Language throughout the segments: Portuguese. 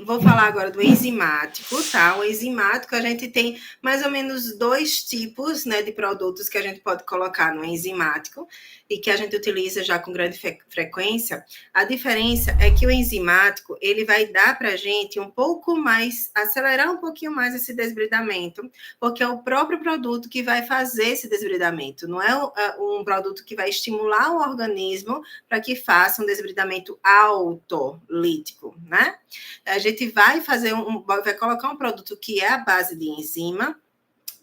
vou falar agora do enzimático, tá? O enzimático, a gente tem mais ou menos 2 tipos, né, de produtos que a gente pode colocar no enzimático e que a gente utiliza já com grande frequência. A diferença é que o enzimático, ele vai dar para a gente um pouco mais, acelerar um pouquinho mais esse desbridamento, porque é o próprio produto que vai fazer esse desbridamento, não é um produto que vai estimular o organismo para que faça um desbridamento autolítico, né? A gente vai vai colocar um produto que é a base de enzima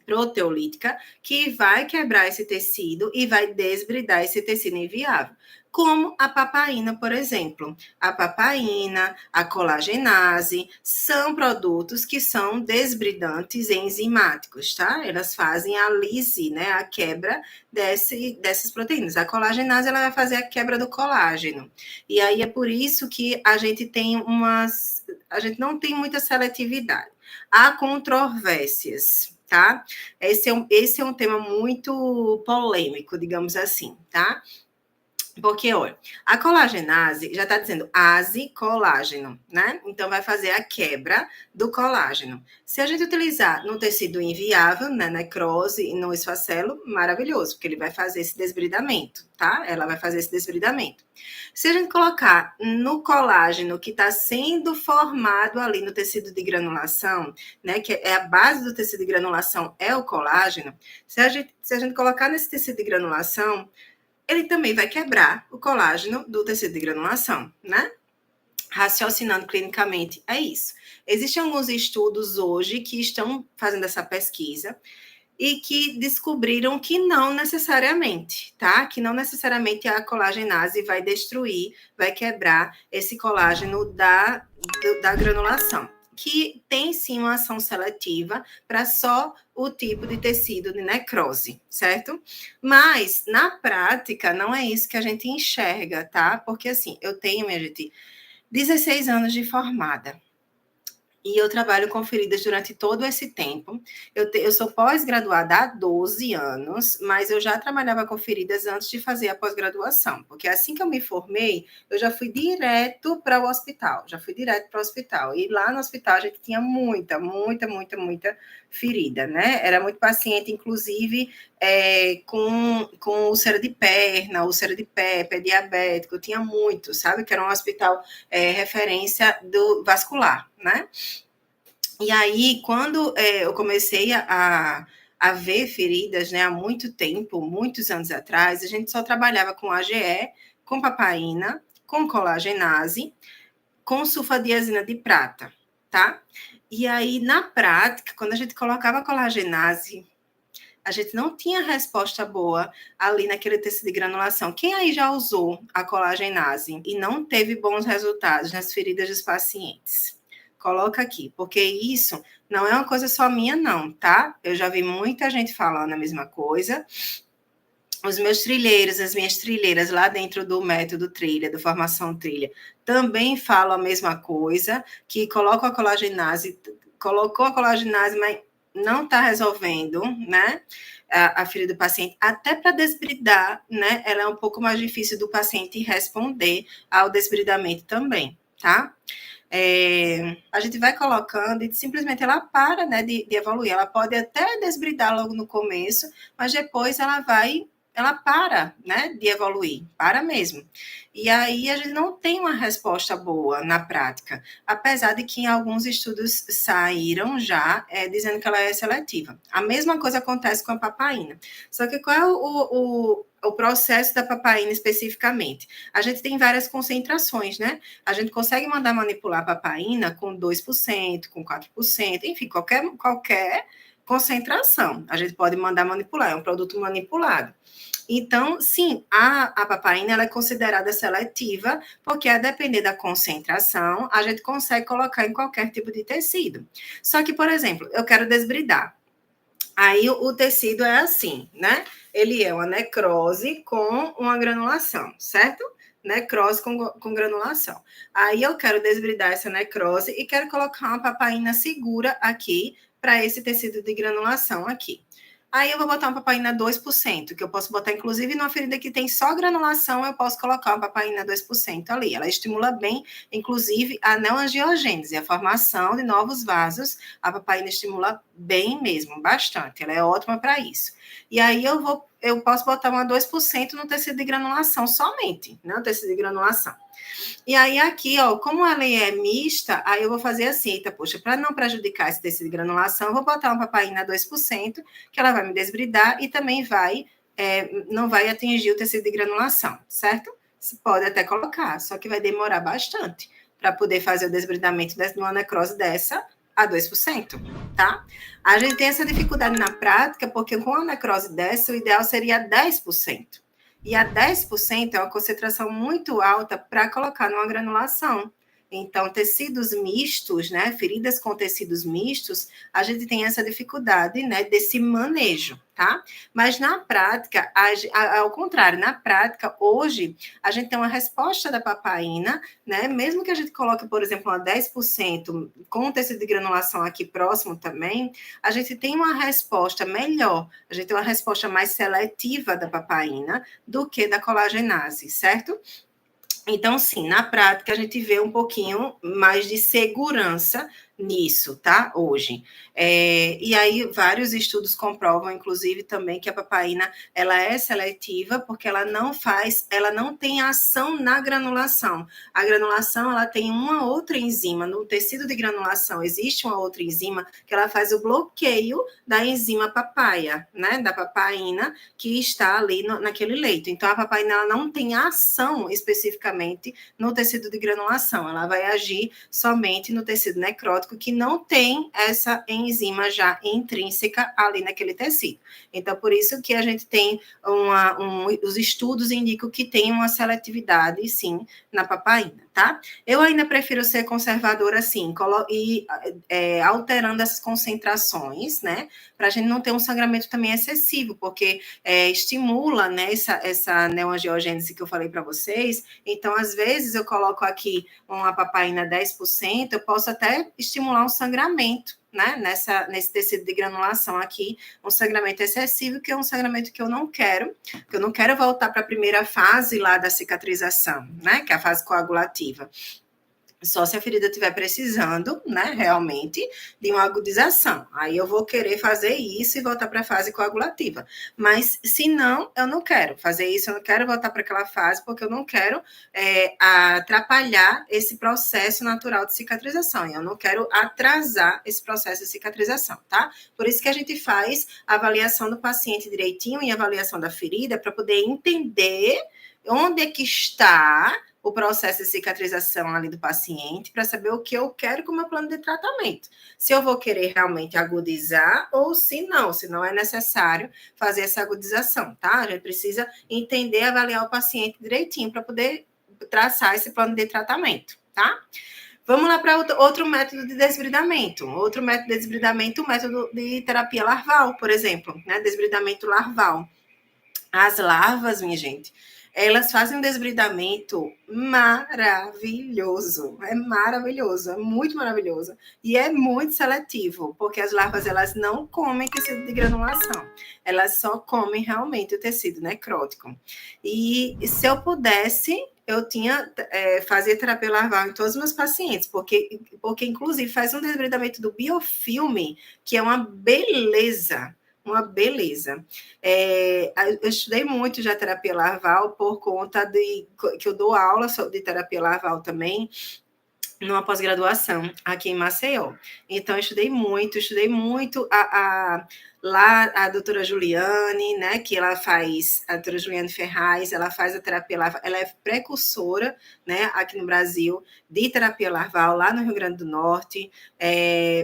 proteolítica, que vai quebrar esse tecido e vai desbridar esse tecido inviável. Como a papaina, por exemplo. A papaina, a colagenase, são produtos que são desbridantes enzimáticos, tá? Elas fazem a lise, né? A quebra dessas proteínas. A colagenase, ela vai fazer a quebra do colágeno. E aí é por isso que a gente não tem muita seletividade. Há controvérsias, tá? Esse é um tema muito polêmico, digamos assim, tá? Porque, olha, a colagenase já está dizendo ase colágeno, né? Então, vai fazer a quebra do colágeno. Se a gente utilizar no tecido inviável, na necrose e no esfacelo, maravilhoso, porque ele vai fazer esse desbridamento, tá? Ela vai fazer esse desbridamento. Se a gente colocar no colágeno que está sendo formado ali no tecido de granulação, né? Que é a base do tecido de granulação, é o colágeno. Se a gente colocar nesse tecido de granulação, ele também vai quebrar o colágeno do tecido de granulação, né? Raciocinando clinicamente, é isso. Existem alguns estudos hoje que estão fazendo essa pesquisa e que descobriram que não necessariamente, tá? Que não necessariamente a colagenase vai destruir, vai quebrar esse colágeno da granulação, que tem sim uma ação seletiva para só o tipo de tecido de necrose, certo? Mas, na prática, não é isso que a gente enxerga, tá? Porque, assim, eu tenho, minha gente, 16 anos de formada. E eu trabalho com feridas durante todo esse tempo. Eu sou pós-graduada há 12 anos, mas eu já trabalhava com feridas antes de fazer a pós-graduação, porque assim que eu me formei, eu já fui direto para o hospital, E lá no hospital a gente tinha muita ferida, né? Era muito paciente, inclusive, com úlcera de perna, úlcera de pé diabético, tinha muito, sabe? Que era um hospital referência do vascular, né? E aí, quando eu comecei a ver feridas, né, há muito tempo, muitos anos atrás, a gente só trabalhava com AGE, com papaina, com colagenase, com sulfadiazina de prata, tá? E aí, na prática, quando a gente colocava colagenase, a gente não tinha resposta boa ali naquele tecido de granulação. Quem aí já usou a colagenase e não teve bons resultados nas feridas dos pacientes? Coloca aqui, porque isso não é uma coisa só minha, não, tá? Eu já vi muita gente falando a mesma coisa. Os meus trilheiros, as minhas trilheiras lá dentro do método trilha, do formação trilha, também falam a mesma coisa, que colocou a colagenase, mas não está resolvendo, né? A ferida do paciente, até para desbridar, né? Ela é um pouco mais difícil do paciente responder ao desbridamento também, tá? A gente vai colocando e simplesmente ela para, né, de evoluir. Ela pode até desbridar logo no começo, mas depois ela para, né, de evoluir, para mesmo. E aí a gente não tem uma resposta boa na prática, apesar de que em alguns estudos saíram já dizendo que ela é seletiva. A mesma coisa acontece com a papaina. Só que qual é o processo da papaina especificamente? A gente tem várias concentrações, né? A gente consegue mandar manipular a papaina com 2%, com 4%, enfim, qualquer concentração. A gente pode mandar manipular, é um produto manipulado. Então, sim, a papaina ela é considerada seletiva, porque a depender da concentração, a gente consegue colocar em qualquer tipo de tecido. Só que, por exemplo, eu quero desbridar. Aí o tecido é assim, né? Ele é uma necrose com uma granulação, certo? Necrose com granulação. Aí eu quero desbridar essa necrose e quero colocar uma papaina segura aqui para esse tecido de granulação aqui. Aí eu vou botar uma papaina 2%, que eu posso botar, inclusive, numa ferida que tem só granulação, eu posso colocar uma papaina 2% ali. Ela estimula bem, inclusive, a neoangiogênese, a formação de novos vasos. A papaina estimula bem mesmo, bastante. Ela é ótima para isso. E aí eu posso botar uma 2% no tecido de granulação somente, né? O tecido de granulação. E aí, aqui, ó, como a lei é mista, aí eu vou fazer assim, eita, poxa, para não prejudicar esse tecido de granulação, eu vou botar uma papaina 2%, que ela vai me desbridar e também não vai atingir o tecido de granulação, certo? Você pode até colocar, só que vai demorar bastante para poder fazer o desbridamento de uma necrose dessa a 2%, tá? A gente tem essa dificuldade na prática, porque com a necrose dessa, o ideal seria 10%. E a 10% é uma concentração muito alta para colocar numa granulação. Então, tecidos mistos, né, feridas com tecidos mistos, a gente tem essa dificuldade, né, desse manejo, tá? Mas na prática, ao contrário, na prática, hoje, a gente tem uma resposta da papaina, né, mesmo que a gente coloque, por exemplo, uma 10% com tecido de granulação aqui próximo também, a gente tem uma resposta melhor, a gente tem uma resposta mais seletiva da papaina do que da colagenase, certo? Então, sim, na prática, a gente vê um pouquinho mais de segurança nisso, tá? Hoje. E aí, vários estudos comprovam, inclusive, também que a papaina, ela é seletiva, porque ela não tem ação na granulação. A granulação, ela tem uma outra enzima. No tecido de granulação, existe uma outra enzima que ela faz o bloqueio da enzima papaia, né? Da papaina, que está ali naquele leito. Então, a papaina, ela não tem ação especificamente no tecido de granulação. Ela vai agir somente no tecido necrótico, que não tem essa enzima já intrínseca ali naquele tecido. Então, por isso que a gente tem os estudos indicam que tem uma seletividade, sim, na papaina, tá? Eu ainda prefiro ser conservadora, assim, alterando as concentrações, né? Para a gente não ter um sangramento também excessivo, porque estimula, né, essa neoangiogênese que eu falei para vocês. Então, às vezes, eu coloco aqui uma papaina 10%, eu posso até estimular um sangramento, né, nesse tecido de granulação aqui, um sangramento excessivo, que é um sangramento que eu não quero voltar para a primeira fase lá da cicatrização, né, que é a fase coagulativa. Só se a ferida estiver precisando, né, realmente, de uma agudização. Aí eu vou querer fazer isso e voltar para a fase coagulativa. Mas, se não, eu não quero fazer isso, eu não quero voltar para aquela fase, porque eu não quero atrapalhar esse processo natural de cicatrização. E eu não quero atrasar esse processo de cicatrização, tá? Por isso que a gente faz a avaliação do paciente direitinho e a avaliação da ferida, para poder entender onde é que está o processo de cicatrização ali do paciente, para saber o que eu quero com o meu plano de tratamento. Se eu vou querer realmente agudizar ou se não é necessário fazer essa agudização, tá? A gente precisa entender, avaliar o paciente direitinho para poder traçar esse plano de tratamento, tá? Vamos lá para outro método de desbridamento. Outro método de desbridamento, o método de terapia larval, por exemplo, né? Desbridamento larval. As larvas, minha gente, elas fazem um desbridamento maravilhoso. É maravilhoso, é muito maravilhoso. E é muito seletivo, porque as larvas, elas não comem tecido de granulação. Elas só comem realmente o tecido necrótico. E se eu pudesse, eu fazia terapia larval em todos os meus pacientes, porque inclusive faz um desbridamento do biofilme, que é uma beleza. Uma beleza. Eu estudei muito já terapia larval por conta que eu dou aula de terapia larval também, numa pós-graduação aqui em Maceió. Então, eu estudei muito lá a doutora Juliane, né, que ela faz, a doutora Juliane Ferraz, ela faz a terapia larval, ela é precursora, né, aqui no Brasil, de terapia larval, lá no Rio Grande do Norte,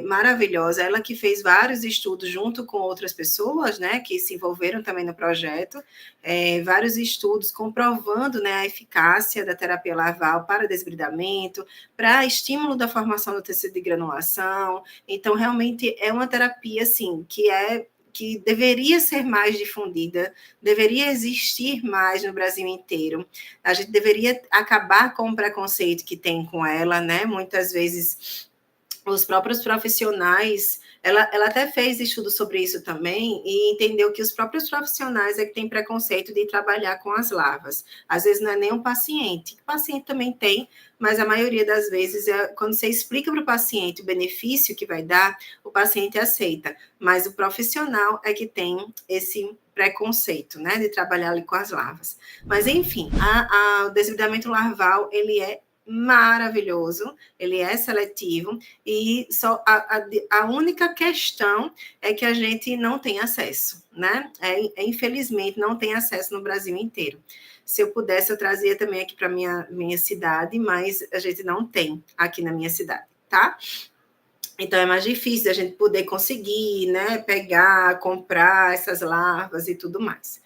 maravilhosa, ela que fez vários estudos junto com outras pessoas, né, que se envolveram também no projeto, vários estudos comprovando, né, a eficácia da terapia larval para desbridamento, para estímulo da formação do tecido de granulação. Então, realmente é uma terapia, assim, que deveria ser mais difundida, deveria existir mais no Brasil inteiro. A gente deveria acabar com o preconceito que tem com ela, né? Muitas vezes os próprios profissionais, ela até fez estudo sobre isso também e entendeu que os próprios profissionais é que têm preconceito de trabalhar com as larvas. Às vezes não é nem um paciente, o paciente também tem, mas a maioria das vezes, quando você explica para o paciente o benefício que vai dar, o paciente aceita, mas o profissional é que tem esse preconceito, né, de trabalhar ali com as larvas. Mas, enfim, o desbridamento larval, ele é maravilhoso, ele é seletivo, e só a única questão é que a gente não tem acesso, né? Infelizmente, não tem acesso no Brasil inteiro. Se eu pudesse, eu trazia também aqui para minha cidade, mas a gente não tem aqui na minha cidade, tá? Então é mais difícil a gente poder conseguir, né? Pegar, comprar essas larvas e tudo mais.